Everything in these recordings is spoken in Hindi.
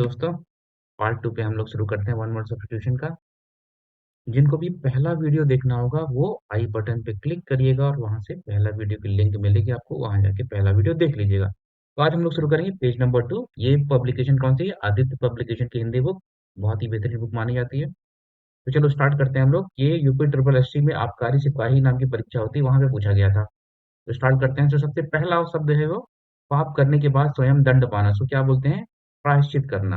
दोस्तों, पार्ट 2 पे हम लोग शुरू करते हैं वन वर्ड सब्स्टिट्यूशन का। जिनको भी पहला वीडियो देखना होगा वो आई बटन पे क्लिक करिएगा और वहां से पहला वीडियो की लिंक मिलेगी आपको, वहां जाके पहला वीडियो देख लीजिएगा। तो आज हम लोग शुरू करेंगे पेज नंबर 2। ये पब्लिकेशन कौन सी है? आदित्य पब्लिकेशन की हिंदी बुक। बहुत ही बेहतरीन बुक मानी जाती है। तो चलो स्टार्ट करते हैं हम लोग। ये यूपी ट्रिपल एससी में आबकारी सिपाही नाम की परीक्षा होती है, वहां पे पूछा गया था। तो स्टार्ट करते हैं। तो सबसे पहला शब्द है वो पाप करने के बाद स्वयं दंड पाना। सो क्या बोलते हैं? प्रायश्चित करना।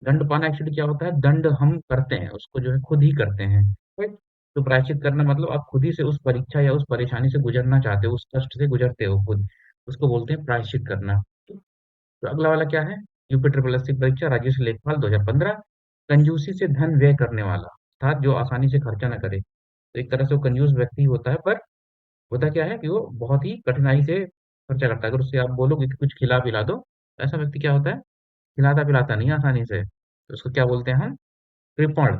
दंड पाना एक्चुअली क्या होता है? दंड हम करते हैं, उसको जो है खुद ही करते हैं, राइट। तो प्रायश्चित करना मतलब आप खुद ही से उस परीक्षा या उस परेशानी से गुजरना चाहते हो, उस कष्ट से गुजरते हो खुद, उसको बोलते हैं प्रायश्चित करना। तो अगला वाला क्या है? यूपी ट्रिपल एससी परीक्षा राजेश लेखपाल 2015। कंजूसी से धन व्यय करने वाला, अर्थात जो आसानी से खर्चा ना करे। तो एक तरह से वो कंजूस व्यक्ति होता है, पर होता क्या है कि वो बहुत ही कठिनाई से खर्चा करता है। अगर उससे आप बोलोगे कि कुछ खिला पिला दो, तो ऐसा व्यक्ति क्या होता है? खिलाता पिलाता नहीं आसानी से। तो उसको क्या बोलते हैं हम? कृपण।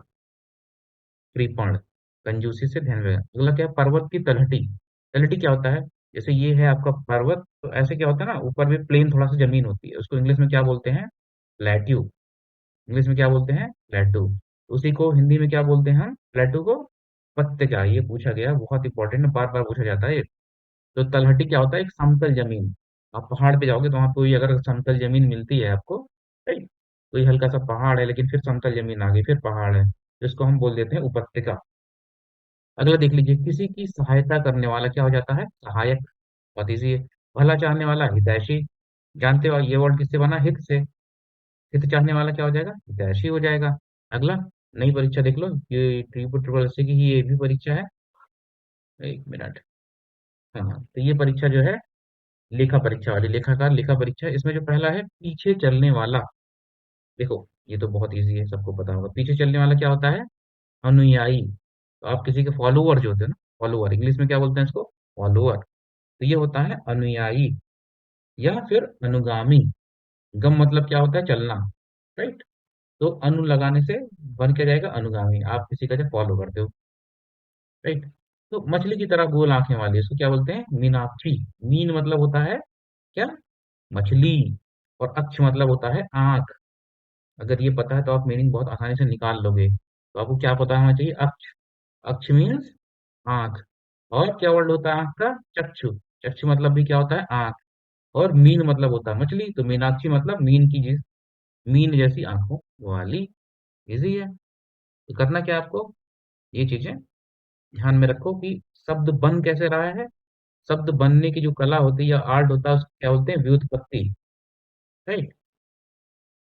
कृपण। कंजूसी से ध्यान में। अगला क्या है? पर्वत की तलहटी। तलहटी क्या होता है? जैसे ये है आपका पर्वत, तो ऐसे क्या होता है ना, ऊपर में प्लेन थोड़ा सा जमीन होती है, उसको इंग्लिश में क्या बोलते हैं? प्लेट्यू। इंग्लिश में क्या बोलते हैं? प्लेट्यू। उसी को हिंदी में क्या बोलते हैं हम? प्लेट्यू को पत्ते क्या? ये पूछा गया, बहुत इंपॉर्टेंट है, बार बार पूछा जाता है ये। तो तलहटी क्या होता है? एक समतल जमीन। आप पहाड़ पे जाओगे तो वहां कोई अगर समतल जमीन मिलती है आपको, राइट, कोई हल्का सा पहाड़ है लेकिन फिर समतल जमीन आ गई, फिर पहाड़ है, जिसको हम बोल देते हैं उपत्यका। अगला देख लीजिए, किसी की सहायता करने वाला क्या हो जाता है? सहायक। बहुत ईजी है। भला चाहने वाला हितैषी। जानते हो ये वर्ड किससे बना? हित से। हित चाहने वाला क्या हो जाएगा? हितैषी हो जाएगा। अगला, नई परीक्षा देख लो, ये ट्रिपल ट्रिपल एससी की ही ये भी परीक्षा है। एक मिनट। हाँ, तो ये परीक्षा जो है लेखा परीक्षा वाली, लेखाकार लेखा परीक्षा, इसमें जो पहला है पीछे चलने वाला। देखो, ये तो बहुत इजी है, सबको पता होगा। पीछे चलने वाला क्या होता है? अनुयायी। तो आप किसी के फॉलोअर जो होते हैं ना, फॉलोअर, इंग्लिश में क्या बोलते हैं इसको? फॉलोअर। तो ये होता है अनुयायी या फिर अनुगामी। गम मतलब क्या होता है? चलना, राइट। तो अनु लगाने से बन के जाएगा अनुगामी, आप किसी का जो फॉलो करते हो, राइट। तो मछली की तरह गोल आंखें वाली, इसको क्या बोलते हैं? मीनाक्षी। मीन मतलब होता है क्या? मछली। और अक्ष मतलब होता है आंख। अगर ये पता है तो आप मीनिंग बहुत आसानी से निकाल लोगे। तो आपको क्या पता होना चाहिए? अक्ष। अक्ष मीन्स आंख। और क्या वर्ड होता है आंख का? चक्षु। चक्षु मतलब भी क्या होता है? आंख। और मीन मतलब होता है मछली, तो मीनाक्षी मतलब मीन की जिस, मीन जैसी आंखों वाली। इजी है। तो करना क्या है आपको? ये चीजें ध्यान में रखो कि शब्द बन कैसे रहा है। शब्द बनने की जो कला होती है या आर्ट होता है उसको क्या बोलते हैं? व्युत्पत्ति, राइट।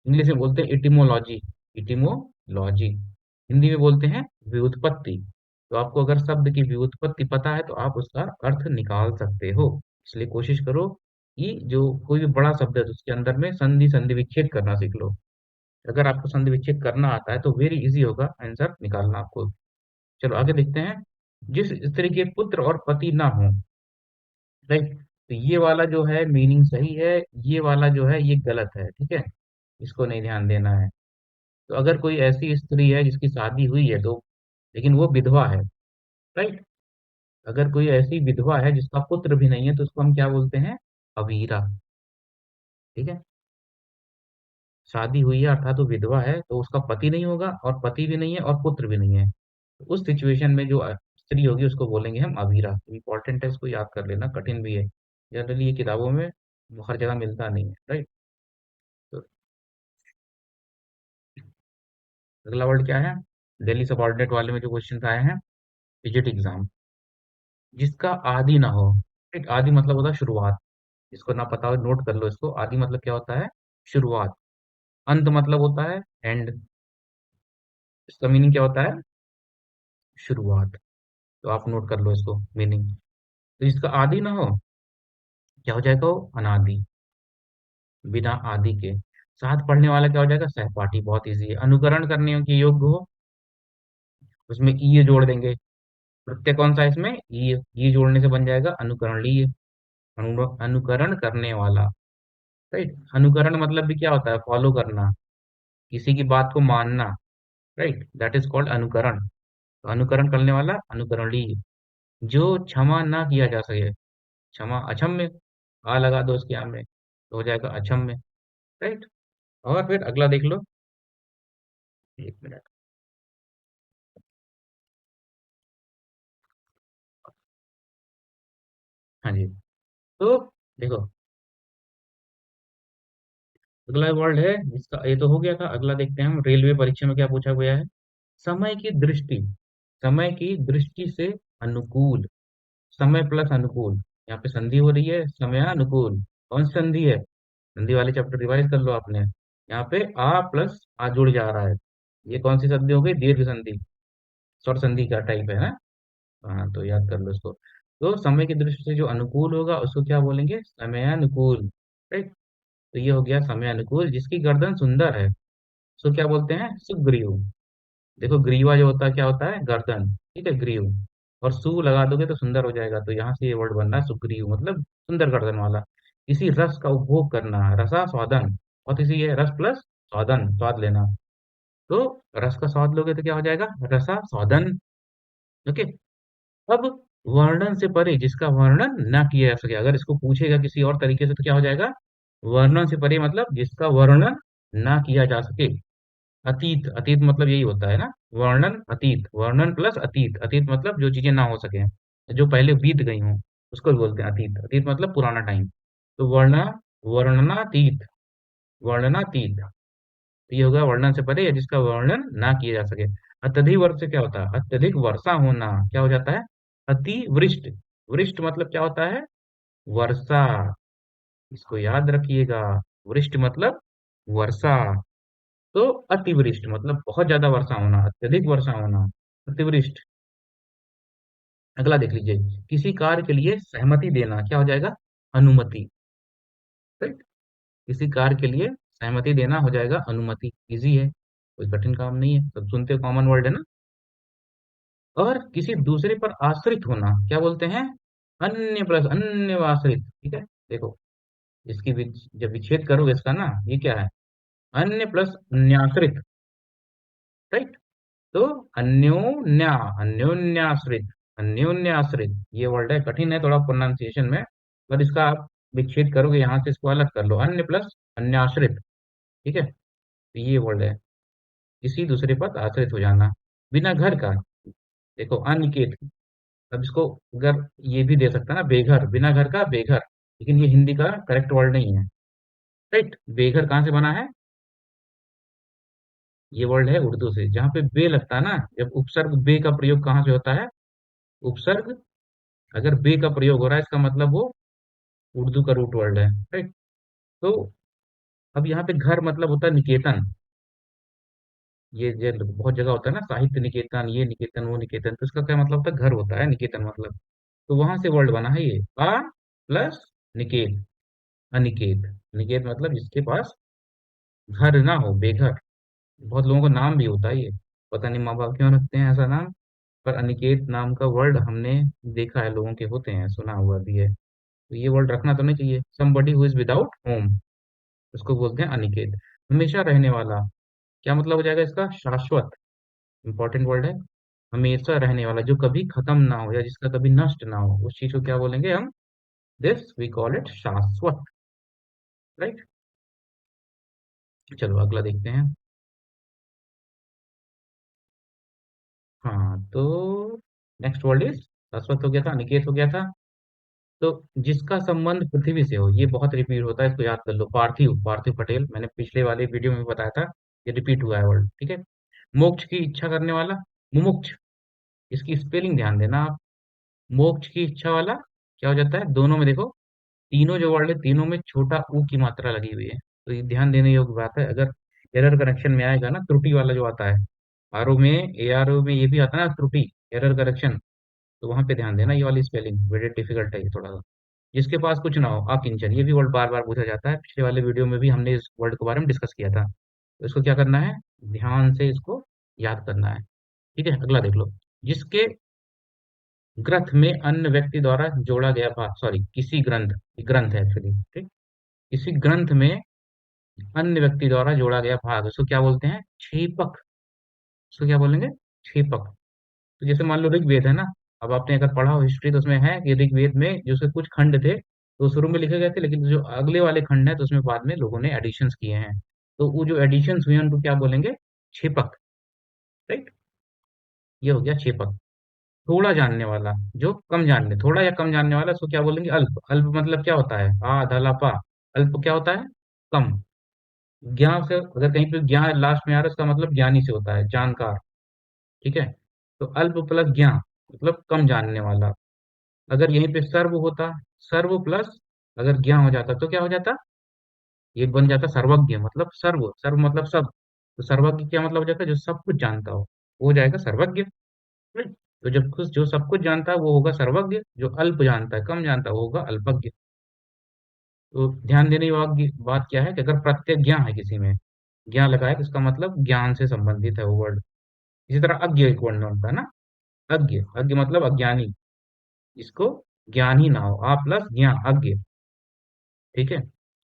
इंग्लिश में बोलते हैं इटिमोलॉजी। इटिमोलॉजी। हिंदी में बोलते हैं व्युत्पत्ति। तो आपको अगर शब्द की व्युत्पत्ति पता है तो आप उसका अर्थ निकाल सकते हो। इसलिए कोशिश करो कि जो कोई भी बड़ा शब्द है तो उसके अंदर में संधि संधि विच्छेद करना सीख लो। अगर आपको संधि विच्छेद करना आता है तो वेरी इजी होगा आंसर निकालना आपको। चलो आगे देखते हैं। जिस स्त्री के पुत्र और पति ना हो, राइट। तो ये वाला जो है मीनिंग सही है, ये वाला जो है ये गलत है, ठीक है। इसको नहीं ध्यान देना है। तो अगर कोई ऐसी स्त्री है जिसकी शादी हुई है तो, लेकिन वो विधवा है, राइट। अगर कोई ऐसी विधवा है जिसका पुत्र भी नहीं है तो उसको हम क्या बोलते हैं? अवीरा। ठीक है। शादी हुई है अर्थात वो विधवा है, तो उसका पति नहीं होगा और पति भी नहीं है और पुत्र भी नहीं है। तो उस सिचुएशन में जो स्त्री होगी उसको बोलेंगे हम अवीरा। इंपॉर्टेंट है, इसको याद कर लेना, कठिन भी है। जनरली ये किताबों में हर जगह मिलता नहीं है, राइट। तो अगला वर्ड क्या है? दिल्ली सबऑर्डिनेट वाले में जो क्वेश्चन आए हैं, फिजिट एग्जाम। जिसका आदि ना हो। एक आदि मतलब होता है शुरुआत। इसको ना पता हो नोट कर लो इसको। आदि मतलब क्या होता है? शुरुआत। अंत मतलब होता है एंड। इसका मीनिंग क्या होता है? शुरुआत। तो आप नोट कर लो इसको मीनिंग। तो जिसका आदि ना हो, क्या हो जाएगा? वो अनादि। बिना आदि के। साथ पढ़ने वाला क्या हो जाएगा? सहपाठी। बहुत इजी है। अनुकरण करने के योग्य हो, उसमें ई जोड़ देंगे। प्रत्यय कौन सा है इसमें? ई जोड़ने से बन जाएगा अनुकरणीय। अनुकरण करने वाला, राइट। अनुकरण मतलब भी क्या होता है? फॉलो करना, किसी की बात को मानना, राइट, दैट इज कॉल्ड अनुकरण। तो अनुकरण करने वाला अनुकरणीय। जो क्षमा ना किया जा सके, क्षमा अक्षम्य। आ लगा दो उसके आम में तो हो जाएगा अक्षम्य, राइट। और फिर अगला देख लो। एक मिनट। हाँ जी। तो देखो, अगला वर्ड है जिसका, ये तो हो गया था। अगला देखते हैं हम, रेलवे परीक्षा में क्या पूछा गया है। समय की दृष्टि, समय की दृष्टि से अनुकूल, समय प्लस अनुकूल, यहाँ पे संधि हो रही है, समयानुकूल। कौन सी संधि है? संधि वाले चैप्टर रिवाइज कर लो आपने। यहाँ पे आ प्लस आ जुड़ जा रहा है। ये कौन सी संधि हो गई? दीर्घ संधि, स्वर संधि का टाइप है ना। हाँ, तो याद कर लो इसको। तो समय की दृष्टि से जो अनुकूल होगा उसको क्या बोलेंगे? समयानुकूल। राइट। तो ये हो गया समयानुकूल। जिसकी गर्दन सुंदर है उसको क्या बोलते हैं? सुग्रीव। देखो, ग्रीवा जो होता है क्या होता है? गर्दन। ठीक है, ग्रीव। और सु लगा दोगे तो सुंदर हो जाएगा, तो यहाँ से ये वर्ड बन रहा है सुग्रीव, मतलब सुंदर गर्दन वाला। इसी रस का उपभोग करना, रसा स्वादन, और इसी ये रस प्लस स्वादन, स्वाद लेना। तो रस का स्वाद लोगे तो क्या हो जाएगा? रसा स्वादन। ओके। अब वर्णन से परे जिसका वर्णन ना किया जा सके, अगर इसको पूछेगा किसी और तरीके से तो क्या हो जाएगा? वर्णन से परे मतलब जिसका वर्णन ना किया जा सके। अतीत, अतीत मतलब यही होता है ना। वर्णन अतीत, वर्णन प्लस अतीत, अतीत मतलब जो चीजें ना हो सके, जो पहले बीत गई हों, उसको बोलते हैं अतीत। अतीत मतलब पुराना टाइम। तो वर्णनातीत, वर्णनातीत। तो ये होगा वर्णन से परे या जिसका वर्णन ना किया जा सके। अत्यधिक वर्ष से क्या होता है? अत्यधिक वर्षा होना क्या हो जाता है? अतिवृष्ट। वृष्ट मतलब क्या होता है? वर्षा। इसको याद रखिएगा। वृष्ट मतलब वर्षा। तो अतिवृष्ट मतलब बहुत ज्यादा वर्षा होना, अत्यधिक वर्षा होना, अतिवृष्ट। अगला देख लीजिए, किसी कार्य के लिए सहमति देना क्या हो जाएगा? अनुमति। राइट। किसी कार्य के लिए सहमति देना हो जाएगा अनुमति। इजी है, कोई कठिन काम नहीं है, सब सुनते कॉमन वर्ड है ना। और किसी दूसरे पर आश्रित होना क्या बोलते हैं? अन्य प्लस अन्य आश्रित। ठीक है। देखो, इसकी जब विच्छेद करोगे इसका ना, ये क्या है? अन्य प्लस अन्याश्रित। राइट। तो अन्योन्या, अन्योन्याश्रित, अन्योन्याश्रित, ये वर्ड है, कठिन है थोड़ा प्रोनाउंसिएशन में। पर इसका आप विच्छेद करोगे, यहाँ से इसको अलग कर लो, अन्य प्लस अन्याश्रित। ठीक है। तो ये वर्ड है, किसी दूसरे पर आश्रित हो जाना। बिना घर का, देखो अनिकेत। अब इसको अगर ये भी दे सकता ना, बेघर, बिना घर का बेघर, लेकिन ये हिंदी का करेक्ट वर्ड नहीं है। राइट। बेघर कहाँ से बना है? ये वर्ड है उर्दू से, जहाँ पे बे लगता है ना, जब उपसर्ग बे का प्रयोग कहाँ से होता है? उपसर्ग अगर बे का प्रयोग हो रहा है, इसका मतलब वो उर्दू का रूट वर्ड है। राइट। तो अब यहाँ पे घर मतलब होता है निकेतन। ये बहुत जगह होता है ना, साहित्य निकेतन, ये निकेतन, वो निकेतन, तो इसका क्या मतलब होता है? घर होता है निकेतन मतलब। तो वहां से वर्ड बना है ये, आ प्लस निकेत, अनिकेत। निकेत मतलब जिसके पास घर ना हो, बेघर। बहुत लोगों का नाम भी होता है ये, पता नहीं माँ बाप क्यों रखते हैं ऐसा नाम। पर अनिकेत नाम का वर्ड हमने देखा है, लोगों के होते हैं, सुना हुआ भी है। तो ये वर्ड रखना तो नहीं चाहिए। Somebody who is without home, उसको बोलते हैं अनिकेत। हमेशा रहने वाला, क्या मतलब हो जाएगा इसका? शाश्वत। इंपॉर्टेंट वर्ड है। हमेशा रहने वाला, जो कभी खत्म ना हो या जिसका कभी नष्ट ना हो, उस चीज को क्या बोलेंगे हम? दिस वी कॉल इट शाश्वत। राइट। चलो अगला देखते हैं। हाँ, तो नेक्स्ट वर्ड इज, शाश्वत हो गया था, अनिकेत हो गया था। तो जिसका संबंध पृथ्वी से हो, ये बहुत रिपीट होता है, इसको याद कर लो। पार्थिव, पार्थिव पटेल, मैंने पिछले वाले वीडियो में भी बताया था। ये रिपीट हुआ है वर्ड। ठीक है। मोक्ष की इच्छा करने वाला, मुमुक्ष। इसकी स्पेलिंग ध्यान देना आप। मोक्ष की इच्छा वाला क्या हो जाता है? दोनों में देखो, तीनों जो वर्ड है, तीनों में छोटा ऊ की मात्रा लगी हुई है। तो ये ध्यान देने योग्य बात है। अगर एरर करेक्शन में आएगा ना, त्रुटि वाला जो आता है, आरओ में, ए आर ओ में ये भी आता है ना, त्रुटि, एरर करेक्शन, तो वहां पे ध्यान देना। ये वाली स्पेलिंग वेरी डिफिकल्ट है ये थोड़ा सा। जिसके पास कुछ ना हो, अकिंचन, ये भी वर्ड बार बार पूछा जाता है। पिछले वाले वीडियो में भी हमने इस वर्ड के बारे में डिस्कस किया था। तो इसको क्या करना है? ध्यान से इसको याद करना है। ठीक है। अगला देख लो, जिसके ग्रंथ में अन्य व्यक्ति द्वारा जोड़ा गया भाग, सॉरी, किसी ग्रंथ, ग्रंथ है एक्चुअली। ठीक। किसी ग्रंथ में अन्य व्यक्ति द्वारा जोड़ा गया भाग, उसको क्या बोलते हैं? छेपक। उसको क्या बोलेंगे? छेपक। तो जैसे मान लो ऋग्वेद है ना, अब आपने अगर पढ़ा हो हिस्ट्री तो उसमें है कि ऋग्वेद में जो उसके कुछ खंड थे तो शुरू में लिखे गए थे, लेकिन जो अगले वाले खंड है तो उसमें बाद में लोगों ने एडिशंस किए हैं। तो वो जो एडिशन हुए हैं उनको क्या बोलेंगे? छेपक। राइट, ये हो गया छेपक। थोड़ा जानने वाला, जो कम जानने, थोड़ा या कम जानने वाला, उसको क्या बोलेंगे? अल्प। अल्प मतलब क्या होता है? आ धला पा। अल्प क्या होता है? कम। ज्ञा से अगर कहीं पे ज्ञा लास्ट में आ रहा है, उसका मतलब ज्ञानी से होता है, जानकार। ठीक है, तो अल्प प्लस ज्ञा मतलब कम जानने वाला। अगर यहीं पे सर्व होता, सर्व प्लस अगर ज्ञा हो जाता तो क्या हो जाता? ये बन जाता सर्वज्ञ, मतलब सर्व, सर्व मतलब सब। तो सर्वज्ञ क्या मतलब हो जाता है? जो सब कुछ जानता हो हो जाएगा सर्वज्ञ। राइट? तो जब कुछ जो सब कुछ जानता है वो होगा सर्वज्ञ, जो अल्प जानता है, कम जानता है, वो होगा अल्पज्ञ। तो ध्यान देने वाली बात क्या है कि अगर प्रत्यय ज्ञा है किसी में, ज्ञा लगाए तो इसका मतलब ज्ञान से संबंधित है वो वर्ड। इसी तरह अज्ञ एक वर्ड होता है ना, अज्ञ, अज्ञ मतलब अज्ञानी, इसको ज्ञान ही ना हो, आ प्लस ज्ञा, अज्ञ। ठीक है,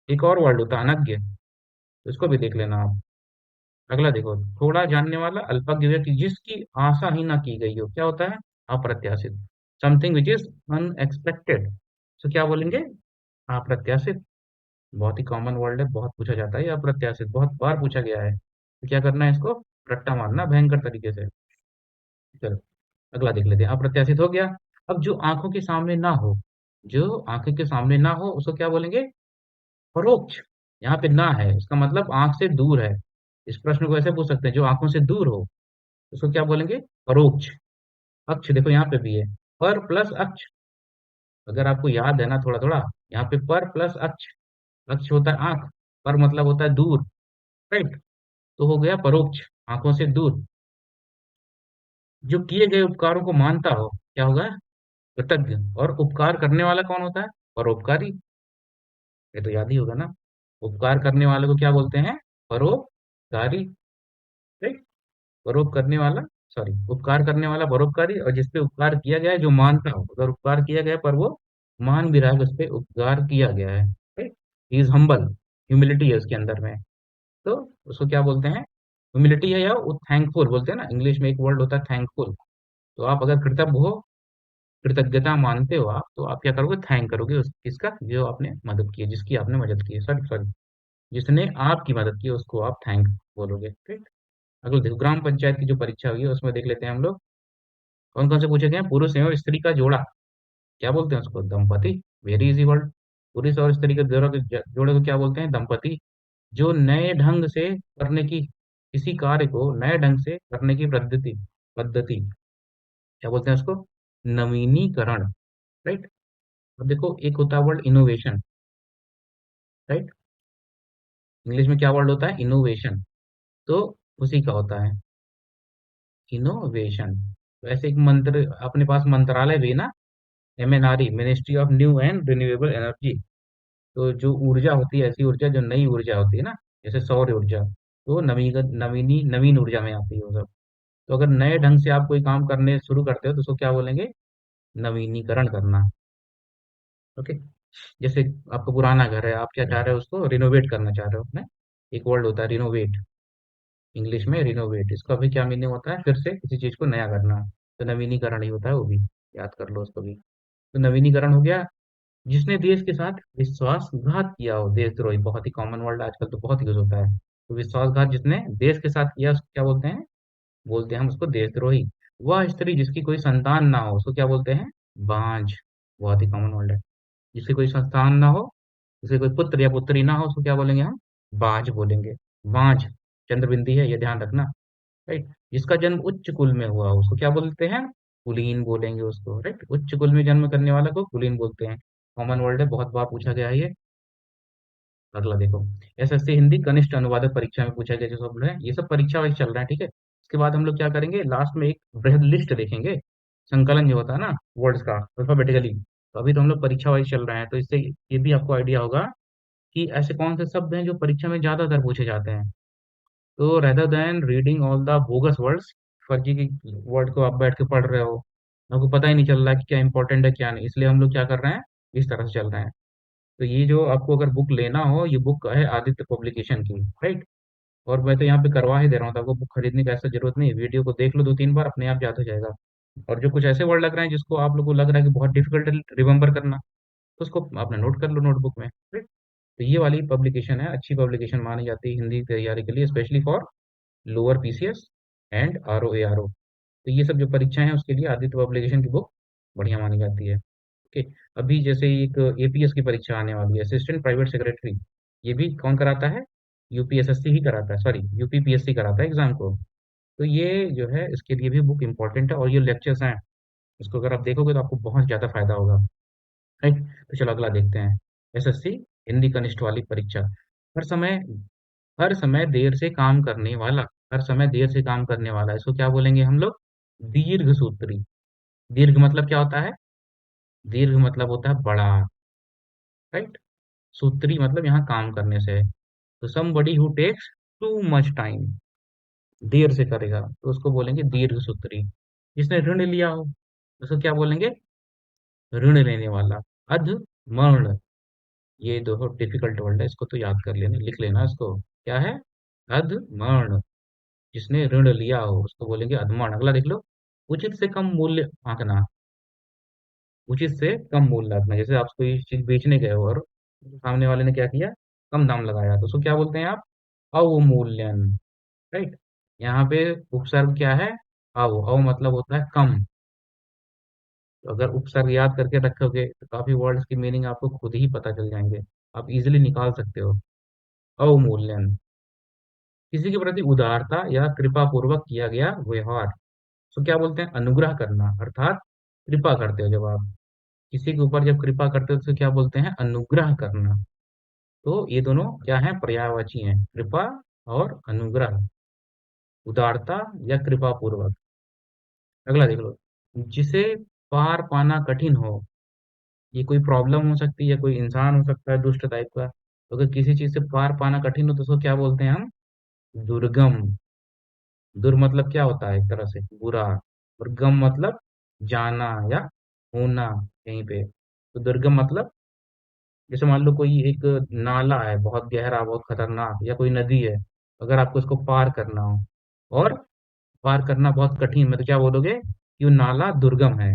एक और वर्ड होता है अनज्ञ, तो इसको भी देख लेना आप। अगला देखो, थोड़ा जानने वाला अल्पज्ञ व्यक्ति जिसकी आशा ही ना की गई हो, क्या होता है? अप्रत्याशित। समथिंग विच इज अनएक्सपेक्टेड, तो क्या बोलेंगे? अप्रत्याशित। बहुत ही कॉमन वर्ड है, बहुत पूछा जाता है, ये अप्रत्याशित बहुत बार पूछा गया है, तो क्या करना है? इसको रट्टा मारना भयंकर तरीके से। चलो अगला देख लेते हैं। अप्रत्याशित हो गया। अब जो आंखों के सामने ना हो, जो आंखों के सामने ना हो उसको क्या बोलेंगे? परोक्ष। यहाँ पे ना है, इसका मतलब आंख से दूर है। इस प्रश्न को ऐसे पूछ सकते हैं, जो आंखों से दूर हो उसको क्या बोलेंगे? परोक्ष। अक्ष देखो यहाँ पे भी है, पर प्लस अक्ष। अगर आपको याद है ना थोड़ा थोड़ा, यहाँ पे पर प्लस अक्ष। अक्ष होता है आंख, पर मतलब होता है दूर। राइट, तो हो गया परोक्ष, आंखों से दूर। जो किए गए उपकारों को मानता हो, क्या होगा? कृतज्ञ। और उपकार करने वाला कौन होता है? परोपकारी। ये तो याद ही होगा ना, उपकार करने वाले को क्या बोलते हैं? परोपकारी। राइट, परोप करने वाला, सॉरी, उपकार करने वाला परोपकारी, और जिसपे उपकार किया गया है जो मानता हो, अगर उपकार किया गया है पर वो मान भी रहा है कि उस पे उपकार किया गया है। Right, he is humble, humility है उसके अंदर में, तो उसको क्या बोलते हैं? ह्यूमिलिटी है, या वो थैंकफुल बोलते हैं ना, इंग्लिश में एक वर्ड होता है थैंकफुल। तो आप अगर कृतज्ञ हो, कृतज्ञता मानते हो आप, तो आप क्या करोगे? थैंक करोगे उस किसका? जो आपने मदद की है, जिसकी आपने मदद की है, सॉरी सॉरी, जिसने आपकी मदद की है उसको आप थैंक बोलोगे। ठीक। अगले देखो, ग्राम पंचायत की जो परीक्षा हुई है उसमें देख लेते हैं हम लोग, कौन कौन से पूछे गए हैं? पुरुष एवं स्त्री का जोड़ा, क्या बोलते हैं उसको? दंपति। Very easy word. पुरुष और स्त्री के जोड़े को क्या बोलते हैं? दंपति। जो नए ढंग से करने की, किसी कार्य को नए ढंग से करने की पद्धति, पद्धति क्या बोलते हैं उसको? नवीनीकरण। राइट। अब देखो, एक होता है वर्ड इनोवेशन। राइट, इंग्लिश में क्या वर्ड होता है? इनोवेशन। तो उसी का होता है इनोवेशन। तो ऐसे एक मंत्र अपने पास मंत्रालय भी है ना, MNRE, ministry of new and renewable energy. तो जो ऊर्जा होती है, ऐसी ऊर्जा जो नई ऊर्जा होती है ना, जैसे सौर ऊर्जा, तो नवीन ऊर्जा में आती है वो सब। तो अगर नए ढंग से आप कोई काम करने शुरू करते हो तो उसको क्या बोलेंगे? नवीनीकरण करना। ओके। जैसे आपका पुराना घर है, आप क्या चाह रहे हो? उसको रिनोवेट करना चाह रहे हो ना, एक वर्ड होता है रिनोवेट, इंग्लिश में रिनोवेट। इसका भी क्या मीनिंग होता है? फिर से किसी चीज को नया करना। तो नवीनीकरण ही होता है वो भी, याद कर लो उसको भी। तो नवीनीकरण हो गया। जिसने देश के साथ विश्वासघात किया हो, देशद्रोही, बहुत ही कॉमन वर्ड आजकल तो बहुत यूज होता है। तो विश्वासघात जिसने देश के साथ किया उसको क्या बोलते हैं? बोलते हैं हम उसको देशद्रोही। वह स्त्री जिसकी कोई संतान ना हो उसको क्या बोलते हैं? बांझ। बहुत ही कॉमन वर्ड है। जिसकी कोई संतान ना हो, जिसके कोई पुत्र या पुत्री ना हो, उसको क्या बोलेंगे हम? बांझ बोलेंगे। बांझ, चंद्रबिंदी है, ये ध्यान रखना। राइट। जिसका जन्म उच्च कुल में हुआ उसको क्या बोलते हैं? कुलीन बोलेंगे उसको। राइट, उच्च कुल में जन्म करने वाला को कुलीन बोलते हैं। कॉमन वर्ड है, बहुत बार पूछा गया है ये। अगला देखो, SSC हिंदी कनिष्ठ अनुवादक परीक्षा में पूछा गया जो शब्द है, ये सब परीक्षा वाइज चल रहा है। ठीक है, इसके बाद हम लोग क्या करेंगे? लास्ट में एक बृहद लिस्ट देखेंगे, संकलन जो होता है ना वर्ड्स का, अल्फाबेटिकली। तो अभी तो हम लोग परीक्षा वाइज चल रहे हैं, तो इससे ये भी आपको आइडिया होगा कि ऐसे कौन से शब्द हैं जो परीक्षा में ज्यादातर पूछे जाते हैं। तो rather than reading all the bogus words, फर्जी की वर्ड को आप बैठ के पढ़ रहे हो, आपको पता ही नहीं चल रहा कि क्या इंपॉर्टेंट है क्या नहीं, इसलिए हम लोग क्या कर रहे हैं? इस तरह से चल रहे हैं। तो ये जो आपको अगर बुक लेना हो, ये बुक है आदित्य पब्लिकेशन की। राइट, और मैं तो यहाँ पे करवा ही दे रहा हूँ, तो आपको बुक खरीदने की ऐसा जरूरत नहीं है, वीडियो को देख लो 2-3 बार, अपने आप याद हो जाएगा। और जो कुछ ऐसे वर्ड लग रहे हैं जिसको आप लोग को लग रहा है कि बहुत डिफिकल्ट रिमेम्बर करना, तो उसको आपने नोट कर लो नोटबुक में। राइट। तो ये वाली पब्लिकेशन है, अच्छी पब्लिकेशन मानी जाती है हिंदी की तैयारी के लिए, specially for lower PCS and RO. तो ये सब जो परीक्षाएं हैं उसके लिए आदित्य पब्लिकेशन की बुक बढ़िया मानी जाती है। ओके। अभी जैसे एक एपीएस की परीक्षा आने वाली है, असिस्टेंट प्राइवेट सेक्रेटरी, ये भी कौन कराता है? यूपीएसएससी ही कराता है, सॉरी यूपीपीएससी कराता है एग्जाम को। तो ये जो है इसके लिए भी बुक इंपॉर्टेंट है, और ये लेक्चर्स हैं, इसको अगर आप देखोगे तो आपको बहुत ज़्यादा फायदा होगा। राइट। तो चलो अगला देखते हैं। एसएससी हिंदी कनिष्ठ वाली परीक्षा। हर समय हर समय देर से काम करने वाला, हर समय देर से काम करने वाला, इसको क्या बोलेंगे हम लोग? दीर्घ सूत्री। दीर्घ मतलब क्या होता है? दीर्घ मतलब होता है बड़ा। राइट। सूत्री मतलब यहाँ काम करने से है। तो somebody who takes too much time, देर से करेगा तो उसको बोलेंगे दीर्घ सूत्री। जिसने ऋण लिया हो उसको क्या बोलेंगे? ऋण लेने वाला। अधमर्ण, ये देखो डिफिकल्ट वर्ड है, इसको तो याद कर लेना, लिख लेना इसको। क्या है? अधमर्ण। जिसने ऋण लिया हो उसको बोलेंगे अधमर्ण। अगला देख लो। उचित से कम मूल्य आंकना। उचित से कम मूल्य आंकना, जैसे आप कोई चीज बेचने गए हो और सामने वाले ने क्या किया? कम दाम लगाया, तो उसको क्या बोलते हैं आप? अवमूल्यन। राइट। यहाँ पे उपसर्ग क्या है? अव मतलब होता है कम। तो अगर उपसर्ग याद करके रखोगे तो काफी वर्ड्स की मीनिंग आपको खुद ही पता चल जाएंगे, आप इजिली निकाल सकते हो। अवमूल्यन, किसी के प्रति उदारता या कृपा पूर्वक किया गया व्यवहार, तो क्या बोलते हैं? अनुग्रह करना, अर्थात कृपा करते हो जब आप किसी के ऊपर जब कृपा करते हो तो क्या बोलते हैं? अनुग्रह करना। तो ये दोनों क्या है? पर्यायवाची हैं, कृपा और अनुग्रह, उदारता या कृपा पूर्वक। अगला देख लो। जिसे पार पाना कठिन हो, ये कोई प्रॉब्लम हो सकती है, कोई इंसान हो सकता है दुष्ट टाइप का, तो अगर किसी चीज से पार पाना कठिन हो तो उसको क्या बोलते हैं हम? दुर्गम। दुर मतलब क्या होता है? एक तरह से बुरा, और गम मतलब जाना या होना कहीं पे। तो दुर्गम मतलब, जैसे मान लो कोई एक नाला है बहुत गहरा बहुत खतरनाक, या कोई नदी है, अगर आपको उसको पार करना हो और पार करना बहुत कठिन में, तो क्या बोलोगे? कि वो नाला दुर्गम है,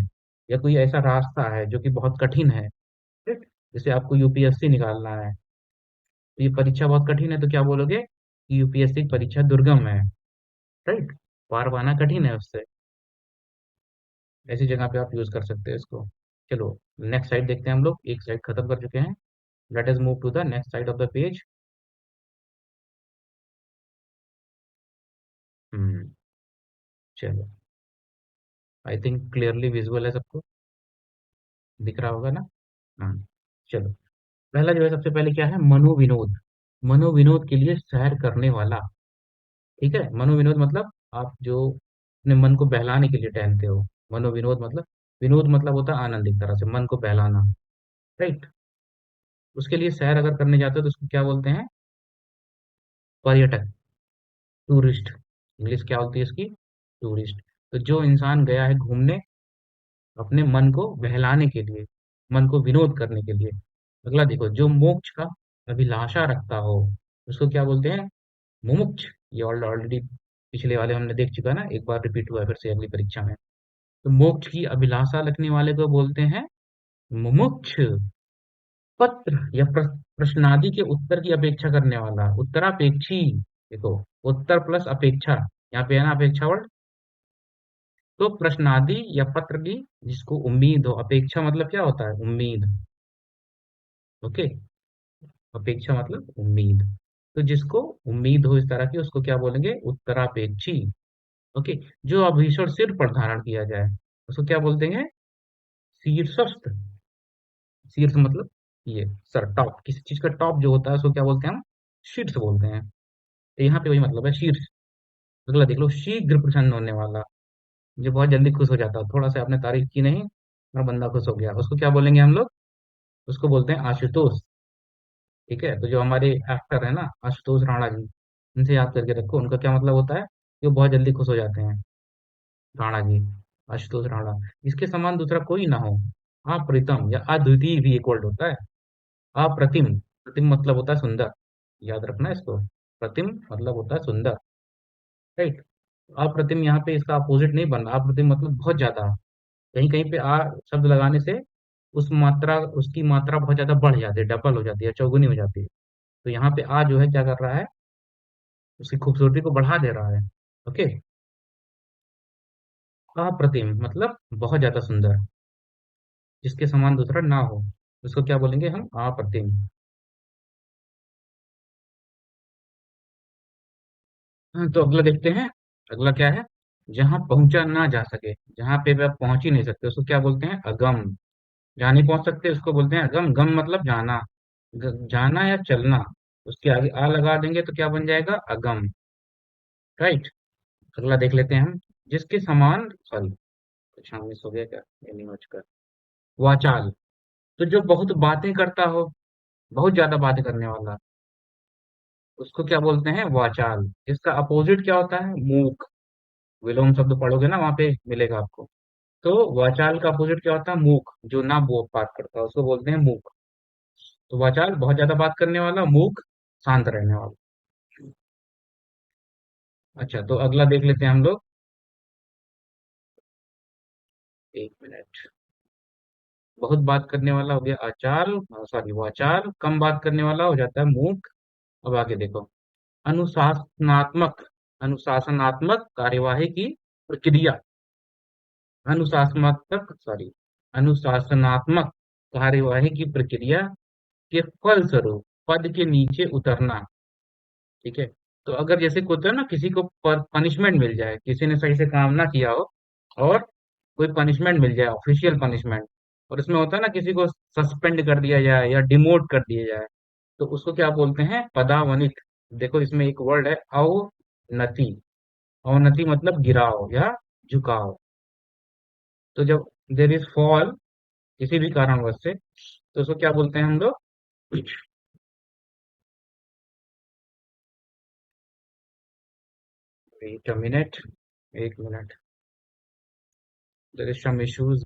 या कोई ऐसा रास्ता है जो कि बहुत कठिन है। ठीक? जैसे आपको यूपीएससी निकालना है, तो ये परीक्षा बहुत कठिन है, तो क्या बोलोगे? कि यूपीएससी की परीक्षा दुर्गम है। राइट। पार पाना कठिन है उससे। ऐसी जगह पे आप यूज कर सकते हो इसको। चलो नेक्स्ट साइड देखते हैं, हम लोग एक साइड खत्म कर चुके हैं। Let us move to the next side of the page. Hmm. चलो, आई थिंक क्लियरली विजुअल है सबको, दिख रहा होगा ना? हाँ। चलो, पहला जो है सबसे पहले क्या है? मनोविनोद। मनोविनोद के लिए सैर करने वाला। ठीक है। मनोविनोद मतलब आप जो अपने मन को बहलाने के लिए टहलते हो। मनोविनोद मतलब, विनोद मतलब होता है आनंद, एक तरह से मन को बहलाना। राइट। उसके लिए सैर अगर करने जाते हो तो उसको क्या बोलते हैं? पर्यटक, टूरिस्ट। इंग्लिश क्या होती है इसकी? टूरिस्ट। तो जो इंसान गया है घूमने अपने मन को बहलाने के लिए, मन को विनोद करने के लिए। अगला देखो, जो मोक्ष का अभिलाषा रखता हो उसको क्या बोलते हैं? मुमुक्ष। ये ऑलरेडी पिछले वाले हमने देख चुका ना, एक बार रिपीट हुआ है फिर से अगली परीक्षा में। तो मोक्ष की अभिलाषा रखने वाले को बोलते हैं मुमुक्ष। पत्र या प्रश्नादि के उत्तर की अपेक्षा करने वाला, उत्तरापेक्षी। देखो, उत्तर प्लस अपेक्षा, यहाँ पे है ना अपेक्षा वर्ड। तो प्रश्नादि या पत्र की जिसको उम्मीद हो, अपेक्षा मतलब क्या होता है? उम्मीद। ओके। अपेक्षा मतलब उम्मीद। तो जिसको उम्मीद हो इस तरह की उसको क्या बोलेंगे? उत्तरापेक्षी। ओके। जो आभूषण सिर पर धारण किया जाए उसको क्या बोलते हैं? शीर्षस्थ। शीर्ष मतलब ये सर, टॉप, किसी चीज का टॉप जो होता है उसको क्या बोलते हैं हम? शीर्ष बोलते हैं। तो यहाँ पे वही मतलब है, शीर्ष। अगला देख लो, शीघ्र प्रसन्न होने वाला, जो बहुत जल्दी खुश हो जाता है, थोड़ा सा आपने तारीफ की नहीं और बंदा खुश हो गया, उसको क्या बोलेंगे हम लोग? उसको बोलते हैं आशुतोष। ठीक है। तो जो हमारे एक्टर है ना आशुतोष राणा जी, उनसे याद करके रखो, उनका क्या मतलब होता है? कि वो बहुत जल्दी खुश हो जाते हैं। राणा जी, आशुतोष राणा। इसके समान दूसरा कोई ना हो। अप्रीतम या अद्वितीय भी एक वर्ड होता है। अप्रतिम, प्रतिम मतलब होता है सुंदर, याद रखना इसको। प्रतिम मतलब होता है सुंदर। राइट। अप्रतिम यहाँ पे इसका अपोजिट नहीं बनना, अप्रतिम मतलब बहुत ज्यादा। कहीं कहीं पे आ शब्द लगाने से उसकी मात्रा बहुत ज्यादा बढ़ जाती है, डबल हो जाती है, चौगुनी हो जाती है। तो यहाँ पे आ जो है क्या कर रहा है, उसकी खूबसूरती को बढ़ा दे रहा है। ओके। अप्रतिम मतलब बहुत ज्यादा सुंदर, जिसके समान दूसरा ना हो, उसको क्या बोलेंगे हम, अप्रतिम। हाँ, तो अगला देखते हैं। अगला क्या है, जहां पहुंचा ना जा सके, जहां पे भी आप पहुंच ही नहीं सकते उसको क्या बोलते हैं, अगम। जहां नहीं पहुंच सकते उसको बोलते हैं अगम। गम मतलब जाना, जाना या चलना। उसके आगे आ लगा देंगे तो क्या बन जाएगा, अगम। राइट। अगला देख लेते हैं हम। जिसके समान, सॉरी कुछ हम मिस हो गया क्या, ये नहीं बचकर, वाचाल। तो जो बहुत बातें करता हो, बहुत ज्यादा बातें करने वाला, उसको क्या बोलते हैं, वाचाल। इसका अपोजिट क्या होता है, मूक। विलोम शब्द पढ़ोगे ना, वहां पे मिलेगा आपको। तो वाचाल का अपोजिट क्या होता है, मूक। जो ना वो बात करता है उसको बोलते हैं मूक। तो वाचाल बहुत ज्यादा बात करने वाला, मूक शांत रहने वाला। अच्छा, तो अगला देख लेते हैं हम लोग। एक मिनट। बहुत बात करने वाला हो गया अचाल, सॉरी वाचाल। कम बात करने वाला हो जाता है मूक। अब आगे देखो। अनुशासनात्मक, अनुशासनात्मक कार्यवाही की प्रक्रिया, अनुशासनात्मक सॉरी अनुशासनात्मक कार्यवाही की प्रक्रिया के फलस्वरूप पद के नीचे उतरना। ठीक है। तो अगर जैसे को होता है ना, किसी को पनिशमेंट मिल जाए, किसी ने सही से काम ना किया हो और कोई पनिशमेंट मिल जाए, ऑफिशियल पनिशमेंट, और इसमें होता है ना किसी को सस्पेंड कर दिया जाए या डिमोट कर दिया जाए, तो उसको क्या बोलते हैं, पदावनित। देखो इसमें एक वर्ड है अवनति। अवनति मतलब गिराव या झुकाव। तो जब देर इज फॉल किसी भी कारणवश से, तो उसको क्या बोलते हैं हम लोग, वेट अ मिनट, एक minute, there is some issues.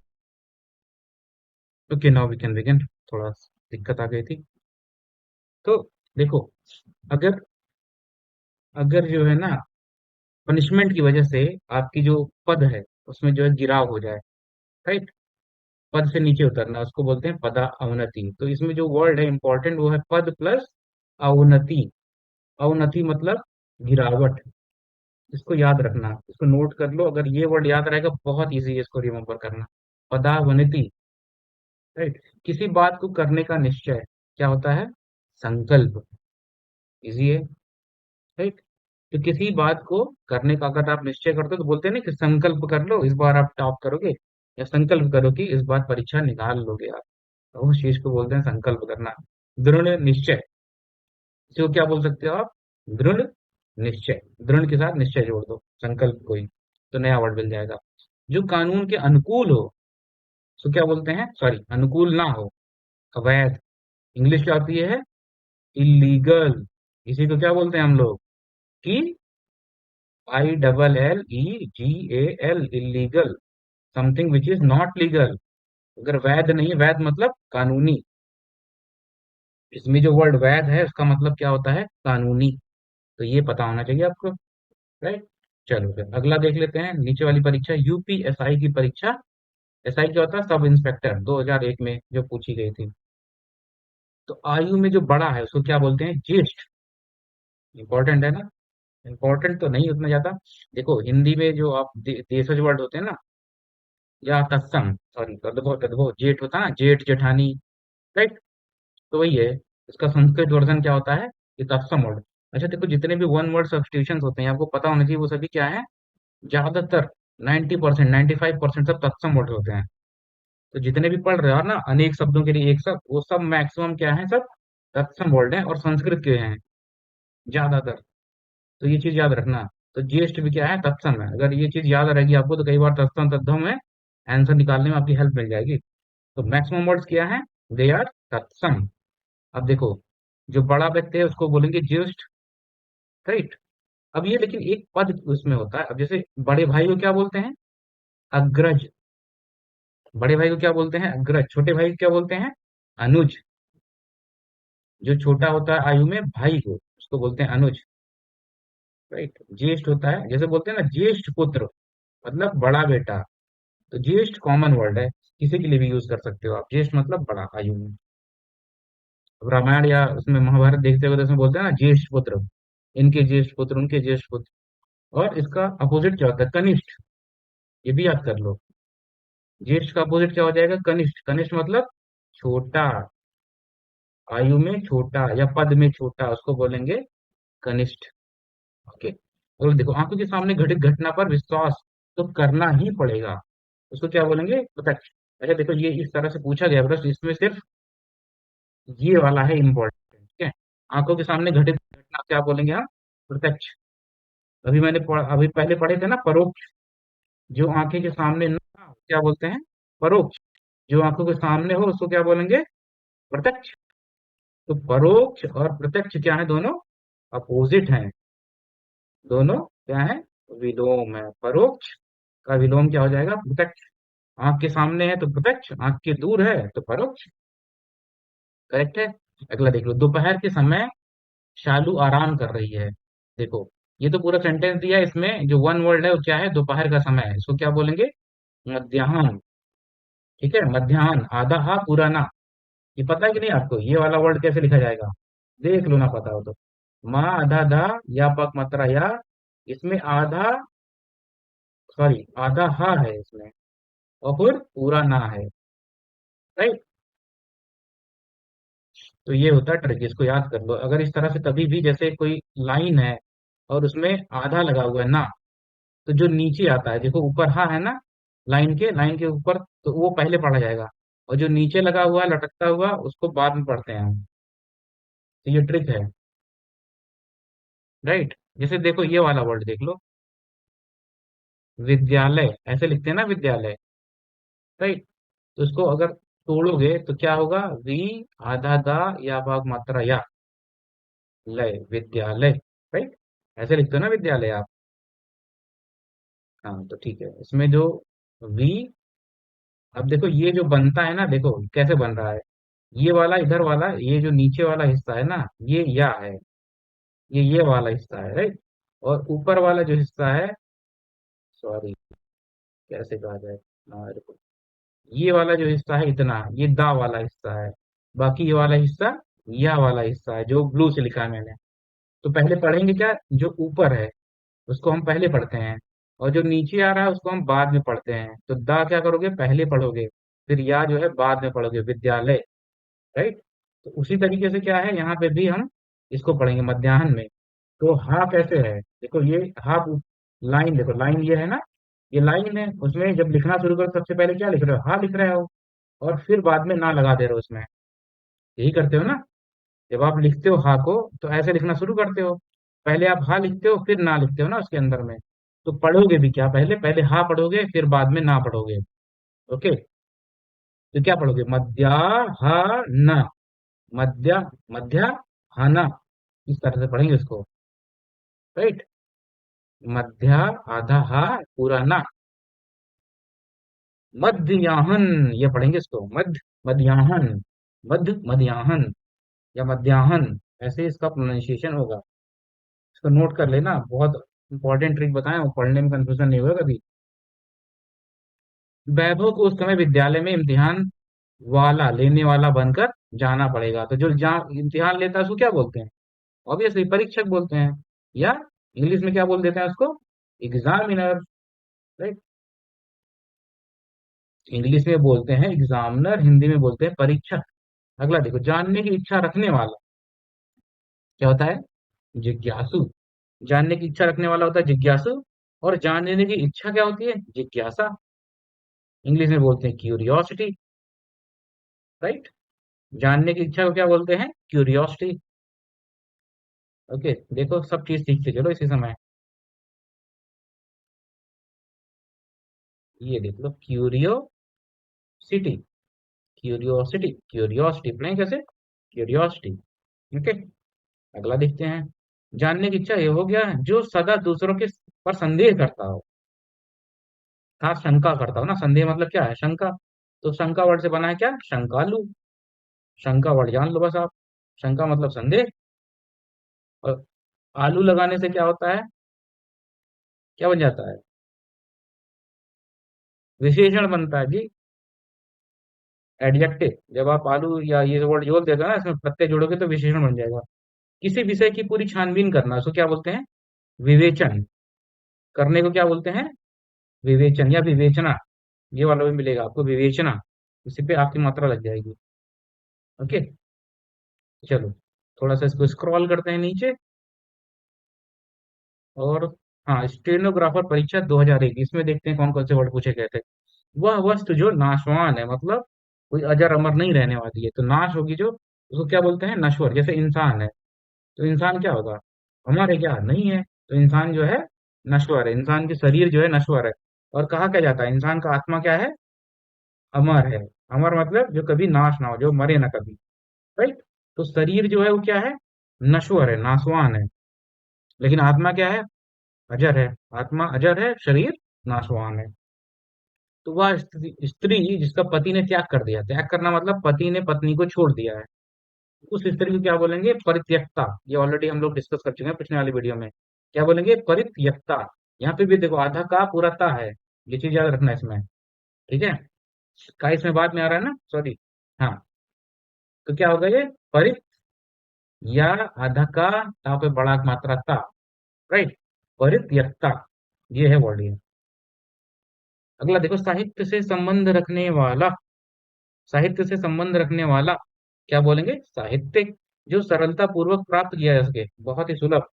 Okay, now we can begin. थोड़ा दिक्कत आ गई थी। तो देखो, अगर अगर जो है ना, पनिशमेंट की वजह से आपकी जो पद है उसमें जो है गिराव हो जाए, राइट, पद से नीचे उतरना, उसको बोलते हैं पदा अवनति। तो इसमें जो वर्ड है इंपॉर्टेंट वो है पद प्लस अवनति। अवनति मतलब गिरावट। इसको याद रखना, इसको नोट कर लो। अगर ये वर्ड याद रहेगा बहुत इजी है इसको रिमेम्बर करना। पदावनति। राइट। किसी बात को करने का निश्चय क्या होता है, संकल्प। इजी है। राइट। तो किसी बात को करने का अगर आप निश्चय करते हो तो बोलते हैं ना कि संकल्प कर लो, इस बार आप टॉप करोगे, या संकल्प करो कि इस बार परीक्षा निकाल लोगे आप। तो उस चीज को बोलते हैं संकल्प करना। दृढ़ निश्चय, इसको क्या बोल सकते हो आप, दृढ़ निश्चय। दृढ़ के साथ निश्चय जोड़ दो, संकल्प कोई, तो नया वर्ड मिल जाएगा। जो कानून के अनुकूल हो, सो क्या बोलते हैं, सॉरी अनुकूल ना हो, अवैध। इंग्लिश क्या होती है, इलीगल। इसी को क्या बोलते हैं हम लोग, कि ILLEGAL, illegal. Something which is not legal. अगर वैध नहीं, वैध मतलब कानूनी। इसमें जो वर्ड वैध है उसका मतलब क्या होता है, कानूनी। तो ये पता होना चाहिए आपको। राइट। चलो फिर अगला देख लेते हैं। नीचे वाली परीक्षा, यूपीएसआई की परीक्षा। एसआई क्या होता है, सब इंस्पेक्टर, 2001 में जो पूछी गई थी। तो आयु में जो बड़ा है उसको क्या बोलते हैं, ज्येष्ठ। इंपॉर्टेंट है ना। इंपॉर्टेंट तो नहीं उतना ज्यादा। देखो हिंदी में जो आप देशज वर्ड होते हैं ना, या तत्सम, सॉरी तद्भव, तद्भव जेठ होता है ना, जेठ जेठानी। राइट। तो वही है। इसका संस्कृत वर्जन क्या होता है, ये तत्सम वर्ड। अच्छा देखो, जितने भी वन वर्ड सब्स्टिट्यूशन होते हैं आपको पता होना चाहिए, वो सभी क्या है, ज्यादातर 90%, 95% सब तत्सम वर्ड होते हैं। तो जितने भी पढ़ रहे हो ना, अनेक शब्दों के लिए एक शब्द, वो सब मैक्सिमम क्या है, सब तत्सम वर्ड है, और संस्कृत के हैं ज्यादातर। तो ये चीज याद रखना। तो जीएसटी भी क्या है, तत्सम है। अगर ये चीज याद रहेगी आपको तो कई बार तत्सम तद्धम में आंसर निकालने में आपकी हेल्प मिल जाएगी। तो मैक्सिमम वर्ड्स क्या है, दे आर तत्सम। अब देखो, जो बड़ा व्यक्ति है उसको बोलेंगे ज्येष्ठ। राइट। अब ये लेकिन एक पद उसमें होता है। अब जैसे बड़े भाई को क्या बोलते हैं, अग्रज। बड़े भाई को क्या बोलते हैं, अग्रज। छोटे भाई को क्या बोलते हैं, अनुज। जो छोटा होता है आयु में भाई को, उसको बोलते हैं अनुज। राइट। ज्येष्ठ होता है, जैसे बोलते हैं ना ज्येष्ठ पुत्र, मतलब बड़ा बेटा। तो ज्येष्ठ कॉमन वर्ड है। किसी के लिए भी यूज कर सकते हो आप। ज्येष्ठ मतलब बड़ा आयु में। अब रामायण या उसमें महाभारत देखते हो तो उसमें बोलते हैं ना ज्येष्ठ पुत्र, इनके ज्येष्ठ पुत्र, उनके ज्येष्ठ पुत्र। और इसका अपोजिट क्या होता है? कनिष्ठ। ये भी याद कर लो। ज्येष्ठ का अपोजिट क्या हो जाएगा? कनिष्ठ। कनिष्ठ मतलब छोटा, आयु में छोटा या पद में छोटा, उसको बोलेंगे कनिष्ठ। ओके। और देखो, आंखों के सामने घटित घटना पर विश्वास तो करना ही पड़ेगा, उसको क्या बोलेंगे? प्रत्यक्ष। अच्छा देखो, ये इस तरह से पूछा गया प्रश्न, इसमें सिर्फ ये वाला है इम्पोर्टेंट, ठीक है। आंखों के सामने घटित घटना क्या बोलेंगे हम? प्रत्यक्ष। अभी पहले पढ़े थे ना परोक्ष। जो आंखें के सामने ना हो क्या बोलते हैं? परोक्ष। जो आंखों के सामने हो उसको क्या बोलेंगे? प्रत्यक्ष। तो परोक्ष और प्रत्यक्ष क्या है? दोनों अपोजिट हैं। दोनों क्या है? विलोम है। परोक्ष का विलोम क्या हो जाएगा? प्रत्यक्ष। आंख के सामने है तो प्रत्यक्ष, आंख के दूर है तो परोक्ष। करेक्ट है। अगला देख लो, दोपहर के समय शालू आराम कर रही है। देखो, ये तो पूरा सेंटेंस दिया है, इसमें जो वन वर्ड है वो क्या है? दोपहर का समय है, इसको क्या बोलेंगे? मध्याह्न। ठीक है, मध्याह्न। आधा हा पूरा ना। ये पता है कि नहीं आपको ये वाला वर्ड कैसे लिखा जाएगा? देख लो ना, पता हो तो। माँ आधा धा, या पक मात्रा या, इसमें आधा, सॉरी आधा हा है इसमें, और फिर पूरा ना है। राइट। तो ये होता है ट्रिक, इसको याद कर लो। अगर इस तरह से कभी भी जैसे कोई लाइन है और उसमें आधा लगा हुआ है ना, तो जो नीचे आता है, देखो ऊपर हा है ना, लाइन के ऊपर, तो वो पहले पढ़ा जाएगा। और जो नीचे लगा हुआ है लटकता हुआ, उसको बाद में पढ़ते हैं हम। तो ये ट्रिक है। राइट। जैसे देखो ये वाला वर्ड देख लो, विद्यालय ऐसे लिखते हैं ना, विद्यालय। राइट। तो इसको अगर तोड़ोगे तो क्या होगा? वी आधा दा या भाग मात्रा या, लय, विद्यालय। राइट। ऐसे लिखते हो ना विद्यालय आप। हाँ तो ठीक है, इसमें जो वी, अब देखो ये जो बनता है ना, देखो कैसे बन रहा है। ये वाला इधर वाला, ये जो नीचे वाला हिस्सा है ना, ये या है, ये वाला हिस्सा है। राइट। और ऊपर वाला जो हिस्सा है, सॉरी कैसे कहा जाए, रुको। ये वाला जो हिस्सा है इतना, ये दा वाला हिस्सा है। बाकी ये वाला हिस्सा या वाला हिस्सा है जो ब्लू से लिखा है मैंने। तो पहले पढ़ेंगे क्या? जो ऊपर है उसको हम पहले पढ़ते हैं, और जो नीचे आ रहा है उसको हम बाद में पढ़ते हैं। तो दा क्या करोगे? पहले पढ़ोगे, फिर या जो है बाद में पढ़ोगे, विद्यालय। राइट। तो उसी तरीके से क्या है, यहाँ पे भी हम इसको पढ़ेंगे मध्याह्न में। तो हा कैसे है? देखो ये हा, लाइन देखो, लाइन ये है ना, ये लाइन है, उसमें जब लिखना शुरू करो सबसे पहले क्या लिख रहे हो? हा लिख रहे हो, और फिर बाद में ना लगा दे रहे हो उसमें। यही करते हो ना? जब आप लिखते हो हा को, तो ऐसे लिखना शुरू करते हो। पहले आप हा लिखते हो, फिर ना लिखते हो ना उसके अंदर में। तो पढ़ोगे भी क्या? पहले पहले हा पढ़ोगे, फिर बाद में ना पढ़ोगे। ओके। तो क्या पढ़ोगे? मध्या हा न, मध्या, मध्या हा न, इस तरह से पढ़ेंगे उसको। राइट। मध्या आधा हा पूरा ना, मध्याहन, ये पढ़ेंगे इसको, मध्याहन, मध्याहन या मध्याहन, ऐसे इसका प्रोनाउंसिएशन होगा। इसको नोट कर लेना, बहुत इंपॉर्टेंट ट्रिक बताएं, वो पढ़ने में कंफ्यूजन नहीं होगा कभी। वैभव को उस समय विद्यालय में इम्तिहान वाला, लेने वाला बनकर जाना पड़ेगा। तो जो इम्तिहान लेता है उसको क्या बोलते हैं? ऑब्वियसली परीक्षक बोलते हैं, या इंग्लिश में क्या बोल देते हैं उसको? एग्जामिनर। राइट। इंग्लिश में बोलते हैं एग्जामिनर, हिंदी में बोलते हैं परीक्षक। अगला देखो, जानने की इच्छा रखने वाला क्या होता है? जिज्ञासु। जानने की इच्छा रखने वाला होता है जिज्ञासु। और जानने की इच्छा क्या होती है? जिज्ञासा। इंग्लिश में बोलते हैं क्यूरियोसिटी। राइट। जानने की इच्छा को क्या बोलते हैं? क्यूरियोसिटी। ओके। देखो सब चीज सीखते चलो इसी समय। ये देख लो, क्यूरियोसिटी, क्यूरियोसिटी, क्यूरियोसिटी पढ़ें कैसे? क्यूरियोसिटी। ओके। अगला देखते हैं। जानने की इच्छा ये हो गया जो सदा दूसरों के पर संदेह करता हो। खास शंका करता हो ना, संदेह मतलब क्या है? शंका। तो शंका वर्ड से बना है क्या? शंकालु। शंका वर्ड जान लो बस आप। शंका मतलब संदेह। और आलू लगाने से क्या होता है? क्या बन जाता है? विशेषण बनता है जी। एडजेक्टिव, जब आप आलू या ये वर्ड जोड़ देगा ना, इसमें प्रत्यय जोड़ोगे तो विशेषण बन जाएगा। किसी विषय की पूरी छानबीन करना, उसको क्या बोलते हैं? विवेचन। करने को क्या बोलते हैं? विवेचन या विवेचना। ये वाला भी मिलेगा आपको, विवेचना। इसी पे आपकी मात्रा लग जाएगी। ओके, चलो थोड़ा सा इसको स्क्रॉल करते हैं नीचे। और हाँ, स्टेनोग्राफर परीक्षा 2001, इसमें देखते हैं कौन कौन से वर्ड पूछे गए थे। वह वस्तु जो नाशवान है, मतलब कोई अजर अमर नहीं रहने वाली है, तो नाश होगी जो, उसको क्या बोलते हैं? नश्वर। जैसे इंसान है, तो इंसान क्या होगा? अमर है क्या? नहीं है। तो इंसान जो है नश्वर है, इंसान की शरीर जो है नश्वर है। और कहा क्या जाता है, इंसान का आत्मा क्या है? अमर है। अमर मतलब जो कभी नाश ना हो, जो मरे ना कभी। राइट। तो शरीर जो है वो क्या है? नश्वर है, नाशवान है। लेकिन आत्मा क्या है? अजर है। आत्मा अजर है, शरीर नाशवान है। तो वह स्त्री स्त्री जिसका पति ने त्याग कर दिया, त्याग करना मतलब पति ने पत्नी को छोड़ दिया है, उस स्त्री को क्या बोलेंगे? परित्यक्ता। ये ऑलरेडी हम लोग डिस्कस कर चुके हैं पिछले वाली वीडियो में। क्या बोलेंगे? परित्यक्ता। यहाँ पे भी देखो, आधा का पूरा ता है, ये चीज याद रखना इसमें। ठीक है, का इसमें बाद में आ रहा है ना, सॉरी। हाँ, तो क्या होगा ये? परित, या आधा का ता पे बड़ा मात्रा ता। राइट, परित्यक्ता, ये है वर्ड ये। अगला देखो, साहित्य से संबंध रखने वाला। साहित्य से संबंध रखने वाला क्या बोलेंगे? साहित्यिक। जो सरलता पूर्वक प्राप्त किया जा सके, बहुत ही सुलभ।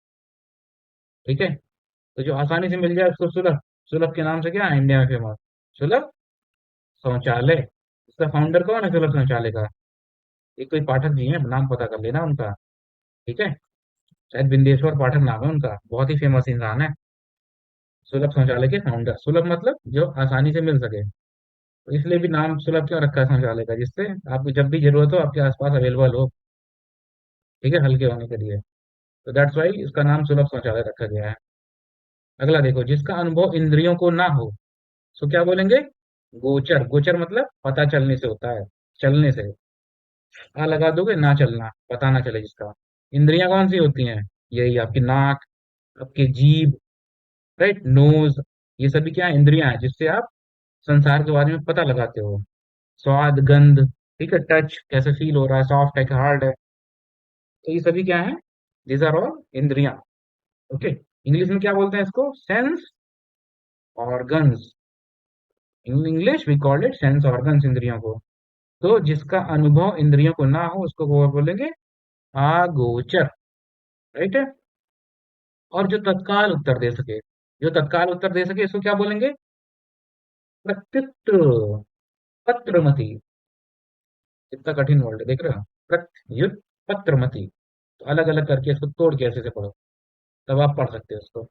ठीक है, तो जो आसानी से मिल जाए उसको सुलभ। सुलभ के नाम से क्या है इंडिया में फेमस? सुलभ शौचालय। इसका फाउंडर कौन है सुलभ शौचालय का? एक कोई पाठक जी हैं, नाम पता कर लेना उनका। ठीक है, शायद बिंदेश्वर पाठक नाम है उनका, बहुत ही फेमस इंसान है। सुलभ शौचालय के फाउंडर। सुलभ मतलब जो आसानी से मिल सके, तो इसलिए भी नाम सुलभ क्यों रखा है शौचालय का, जिससे आपको जब भी जरूरत हो आपके आसपास अवेलेबल हो। ठीक है, हल्के होने के लिए। तो दैट्स वाई इसका नाम सुलभ शौचालय रखा गया है। अगला देखो, जिसका अनुभव इंद्रियों को ना हो, सो क्या बोलेंगे? गोचर। गोचर मतलब पता चलने से होता है, चलने से। आ लगा दोगे, ना चलना, पता ना चले जिसका। इंद्रियां कौन सी होती हैं? यही आपकी नाक, आपकी जीभ, राइट, नोज। ये सभी क्या इंद्रियां हैं, जिससे आप संसार के बारे में पता लगाते हो। स्वाद, गंध, ठीक है, टच कैसे फील हो रहा है, सॉफ्ट है कि हार्ड है। तो ये सभी क्या है? दीज आर ऑल इंद्रियां। ओके, इंग्लिश में क्या बोलते हैं इसको? Sense organs. In English we called it sense organs, इंद्रियों को। तो जिसका अनुभव इंद्रियों को ना हो, उसको वो बोलेंगे अगोचर। राइट है। और जो तत्काल उत्तर दे सके, जो तत्काल उत्तर दे सके, इसको क्या बोलेंगे? प्रत्युत पत्रमति। कितना कठिन वर्ड है, देख रहे हो? प्रत्युत पत्रमति। तो अलग अलग करके इसको तोड़ के ऐसे से पढ़ो, तब आप पढ़ सकते हो इसको।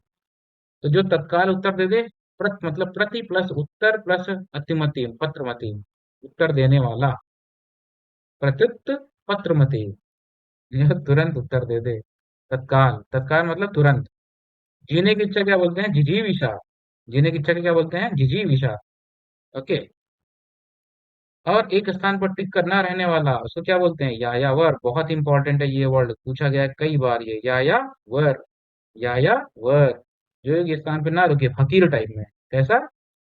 तो जो तत्काल उत्तर दे दे, प्रत मतलब प्रति प्लस उत्तर प्लस अतिमति, पत्रमति, उत्तर देने वाला। प्रत्युत पत्रमति, यह तुरंत उत्तर दे दे। तत्काल, तत्काल मतलब तुरंत। जीने की इच्छा क्या बोलते हैं? जिजीविषा। जीने की इच्छा को क्या बोलते हैं? जिजीविषा। ओके। और एक स्थान पर टिक कर ना रहने वाला, उसको क्या बोलते हैं? यायावर। बहुत इंपॉर्टेंट है ये वर्ड, पूछा गया है कई बार ये, यायावर। यायावर, जो एक स्थान पर ना रुके, फकीर टाइप में। कैसा?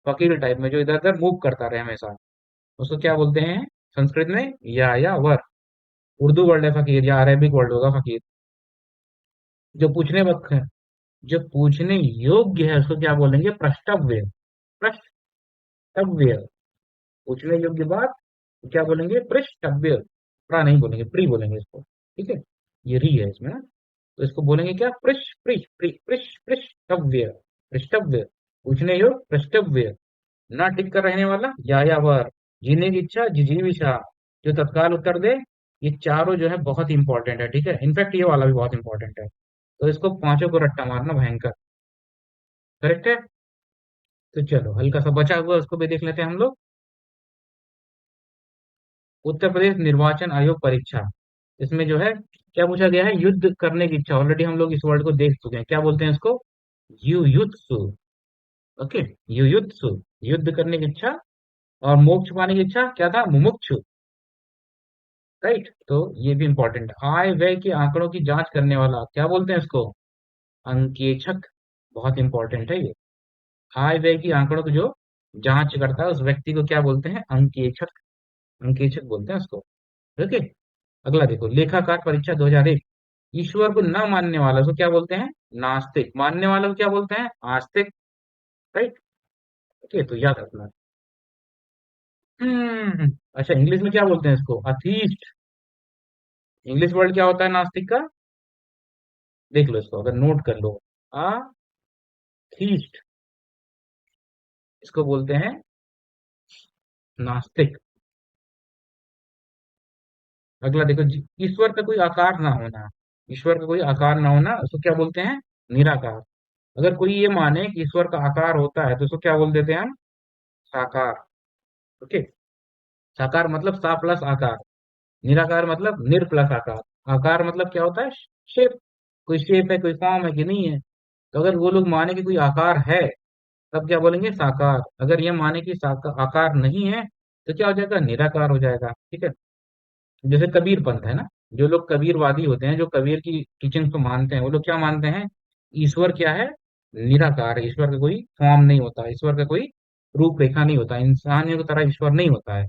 फकीर टाइप में, जो इधर उधर मूव करता रहे हमेशा, उसको क्या बोलते हैं संस्कृत में? यायावर। उर्दू वर्ड है फकीर, या अरेबिक वर्ड होगा फकीर। जो पूछने वक्त है, जो पूछने योग्य है, उसको क्या बोलेंगे? प्रश्नव्य। प्रश्नव्य, पूछने योग्य बात तो क्या बोलेंगे? पृष्ठव्य। प्रा नहीं बोलेंगे, प्री बोलेंगे इसको। ठीक है, ये री है इसमें ना। तो इसको बोलेंगे क्या? पृष्ठव्य। पृष्ठव्य, पूछने योग्य, पृष्ठव्य। ना टिक कर रहने वाला, यायावर। जीने की इच्छा, जिजीविषा। जो तत्काल उत्तर दे। ये चारों जो है बहुत इंपॉर्टेंट है। ठीक है, इनफैक्ट ये वाला भी बहुत इंपॉर्टेंट है। तो इसको पांचों को रट्टा मारना भयंकर। करेक्ट है। तो चलो, हल्का सा बचा हुआ है, उसको भी देख लेते हैं हम लोग। उत्तर प्रदेश निर्वाचन आयोग परीक्षा, इसमें जो है क्या पूछा गया है? युद्ध करने की इच्छा। ऑलरेडी हम लोग इस वर्ड को देख चुके हैं, क्या बोलते हैं इसको? युयुत्सु। ओके, युयुत्सु, युद्ध करने की इच्छा। और मोक्ष पाने की इच्छा क्या था? मुमुक्षु। राइट, तो ये भी इंपॉर्टेंट है। आय व्यय के आंकड़ों की जांच करने वाला, क्या बोलते हैं इसको? अंकेक्षक। बहुत इंपॉर्टेंट है ये। आय व्यय की आंकड़ों की जो जांच करता है, उस व्यक्ति को क्या बोलते हैं? अंकेक्षक। अंकेचक बोलते हैं उसको। ओके। अगला देखो, लेखाकार परीक्षा 2001, ईश्वर को न मानने वाला उसको क्या बोलते हैं? नास्तिक। मानने वाला को क्या बोलते हैं? आस्तिक। राइट। ओके, तो याद रखना। अच्छा, इंग्लिश में क्या बोलते हैं इसको? अथीस्ट। इंग्लिश वर्ड क्या होता है नास्तिक का? देख लो इसको, अगर नोट कर लो। अथीस्ट, इसको बोलते हैं नास्तिक। अगला देखो, ईश्वर का कोई आकार ना होना। ईश्वर का कोई आकार ना होना उसको क्या बोलते हैं? निराकार। अगर कोई ये माने कि ईश्वर का आकार होता है तो उसको क्या बोल देते हैं हम? साकार। ओके। साकार मतलब सा प्लस आकार। निराकार मतलब निर प्लस आकार। आकार मतलब क्या होता है? शेप। कोई शेप है, कोई फॉर्म है कि नहीं है। तो अगर वो लोग माने कि कोई आकार है, तब क्या बोलेंगे? साकार। अगर ये माने कि आकार नहीं है, तो क्या हो जाएगा? निराकार हो जाएगा। ठीक है। जैसे कबीर पंथ है ना, जो लोग कबीरवादी होते हैं, जो कबीर की टीचिंग को मानते हैं, वो लोग क्या मानते हैं? ईश्वर क्या है? निराकार है। ईश्वर का कोई फॉर्म नहीं होता, ईश्वर का कोई रूपरेखा नहीं होता, इंसानियों की तरह ईश्वर नहीं होता है।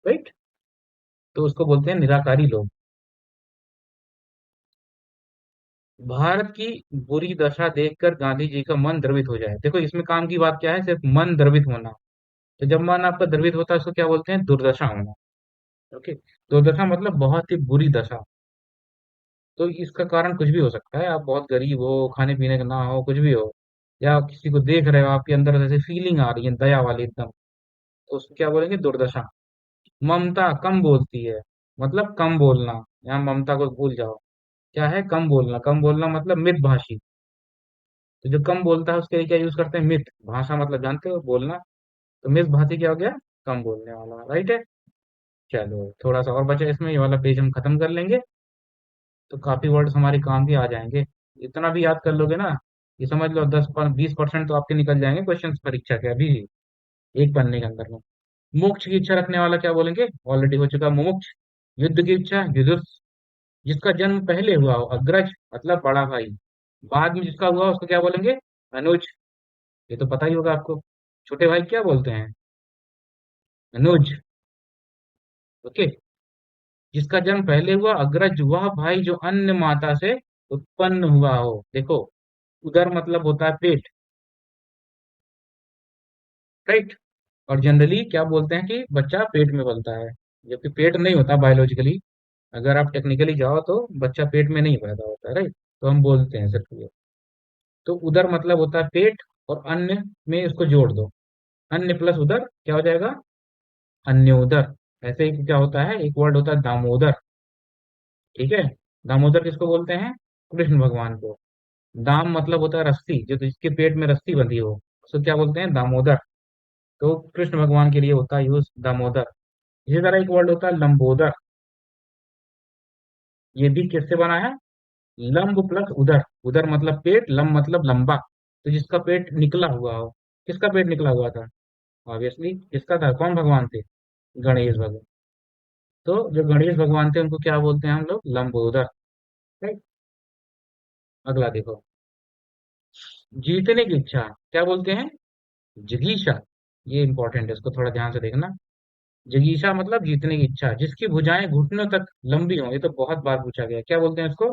राइट। तो उसको बोलते हैं निराकारी लोग। भारत की बुरी दशा देखकर गांधी जी का मन द्रवित हो जाए। देखो, इसमें काम की बात क्या है? सिर्फ मन द्रवित होना। तो जब मन आपका द्रवित होता है उसको क्या बोलते हैं? दुर्दशा होना। ओके। दुर्दशा मतलब बहुत ही बुरी दशा। तो इसका कारण कुछ भी हो सकता है। आप बहुत गरीब हो, खाने पीने का ना हो, कुछ भी हो, या आप किसी को देख रहे हो, आपके अंदर ऐसे फीलिंग आ रही है दया वाली एकदम, तो उसको क्या बोलेंगे? दुर्दशा। ममता कम बोलती है, मतलब कम बोलना। यहाँ ममता को भूल जाओ। क्या है? कम बोलना। कम बोलना मतलब मितभाषी। तो जो कम बोलता है उसके लिए क्या यूज करते हैं? मित। भाषा मतलब जानते हो, बोलना। तो मित भाषी क्या हो गया? कम बोलने वाला। राइट है। चलो, थोड़ा सा और बचा इसमें, ये वाला पेज हम खत्म कर लेंगे। तो काफी वर्ड्स हमारे काम भी आ जाएंगे। इतना भी याद कर लोगे ना, ये समझ लो 10-20% तो आपके निकल जाएंगे क्वेश्चन परीक्षा के अभी ही, एक पन्ने के अंदर में। मोक्ष की इच्छा रखने वाला क्या बोलेंगे? ऑलरेडी हो चुका मोक्ष। युद्ध की इच्छा युयुत्स। जिसका जन्म पहले हुआ हो, अग्रज मतलब बड़ा भाई। बाद में जिसका हुआ उसको क्या बोलेंगे? अनुज। ये तो पता ही होगा आपको। छोटे भाई क्या बोलते हैं? अनुज। ओके। जिसका जन्म पहले हुआ, अग्रज वह भाई जो अन्य माता से उत्पन्न हुआ हो। देखो, उदर मतलब होता है पेट। राइट। और जनरली क्या बोलते हैं कि बच्चा पेट में पलता है, जबकि पेट नहीं होता बायोलॉजिकली। अगर आप टेक्निकली जाओ तो बच्चा पेट में नहीं पैदा होता है। राइट। तो हम बोलते हैं सिर्फ ये। तो उदर मतलब होता है पेट, और अन्य में इसको जोड़ दो। अन्य प्लस उदर क्या हो जाएगा? अन्योदर। ऐसे ही क्या होता है, एक वर्ड होता है दामोदर। ठीक है। दामोदर किसको बोलते हैं? कृष्ण भगवान को। दाम मतलब होता है रस्सी, जो जिसके पेट में रस्सी बंधी हो उसको क्या बोलते हैं? दामोदर। तो कृष्ण भगवान के लिए होता है यूज दामोदर। इसी तरह एक वर्ड होता है लंबोदर। ये भी किससे बना है? लंब प्लस उदर। उदर मतलब पेट, लंब मतलब लंबा। तो जिसका पेट निकला हुआ हो। किसका पेट निकला हुआ था? ऑब्वियसली किसका था? कौन भगवान थे? गणेश भगवान। तो जो गणेश भगवान थे उनको क्या बोलते हैं हम लोग? लंबोदर। राइट। अगला देखो, जीतने की इच्छा क्या बोलते हैं? जिगीषा। ये इंपॉर्टेंट है, इसको थोड़ा ध्यान से देखना। जिगीषा मतलब जीतने की इच्छा। जिसकी भुजाएं घुटनों तक लंबी हो। ये तो बहुत बार पूछा गया, क्या बोलते हैं इसको?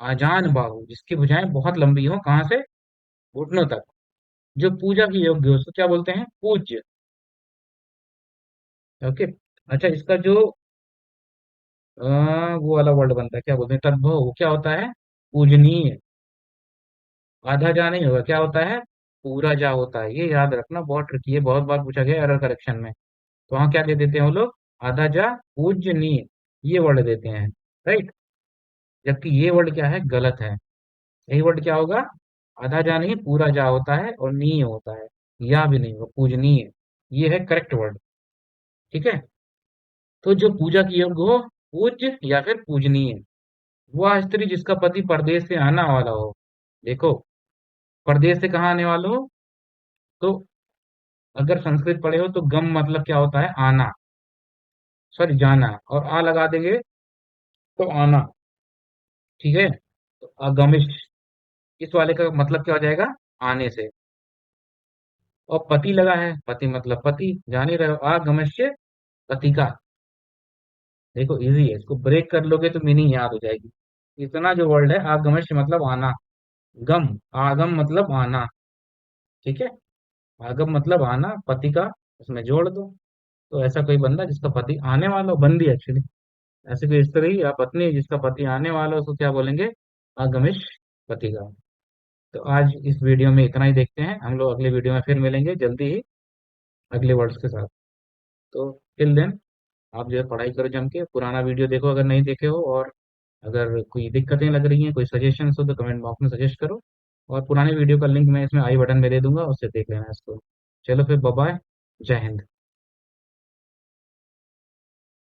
आजान बाहु। जिसकी भुजाएं बहुत लंबी हो, कहाँ से? घुटनों तक। जो पूजा की योग्य हो उसको क्या बोलते हैं? पूज्य। ओके। अच्छा, इसका जो वो वाला वर्ड बनता है, क्या बोलते हैं? तद्भव। वो क्या होता है? पूजनीय। आधा जा नहीं होगा, क्या होता है? पूरा जा होता है। ये याद रखना, बहुत ट्रिकी है, बहुत बार पूछा गया एरर करेक्शन में। तो वहाँ क्या दे देते हैं वो लोग? आधा जा पूजनीय, ये वर्ड देते हैं। राइट। जबकि ये वर्ड क्या है? गलत है। सही वर्ड क्या होगा? आधा जा नहीं, पूरा जा होता है, और नीय होता है। या भी नहीं, वो पूजनीय। ये है करेक्ट वर्ड। ठीक है। तो जो पूजा की योग्य हो, पूज्य या फिर पूजनीय। वह स्त्री जिसका पति परदेश से आना वाला हो। देखो, परदेश से कहाँ आने वाला हो? तो अगर संस्कृत पढ़े हो तो गम मतलब क्या होता है? आना। सॉरी, जाना। और आ लगा देंगे तो आना। ठीक है। तो अगमिष्ट, इस वाले का मतलब क्या हो जाएगा? आने से। और पति लगा है, पति मतलब पति, जान ही रहे हो, आगमस्य पति का। देखो इजी है, इसको ब्रेक कर लोगे तो मीनिंग याद हो जाएगी। इतना जो वर्ड है, आगमश मतलब आना, गम, आगम मतलब आना, ठीक है। आगम मतलब आना, पति का उसमें जोड़ दो। तो ऐसा कोई बंदा जिसका पति आने वाला हो, बंदी एक्चुअली, ऐसे कोई स्त्री या पत्नी जिसका पति आने वाला हो, उसको क्या बोलेंगे? आगमिश पति का। तो आज इस वीडियो में इतना ही, देखते हैं हम लोग अगले वीडियो में फिर मिलेंगे जल्दी ही अगले वर्ड्स के साथ। तो टिल देन आप जो है पढ़ाई करो जम के, पुराना वीडियो देखो अगर नहीं देखे हो, और अगर कोई दिक्कतें लग रही हैं, कोई सजेशन हो तो कमेंट बॉक्स में सजेस्ट करो। और पुराने वीडियो का लिंक मैं इसमें आई बटन में दे दूंगा, उससे देख लेना इसको। चलो फिर बाय बाय, जय हिंद।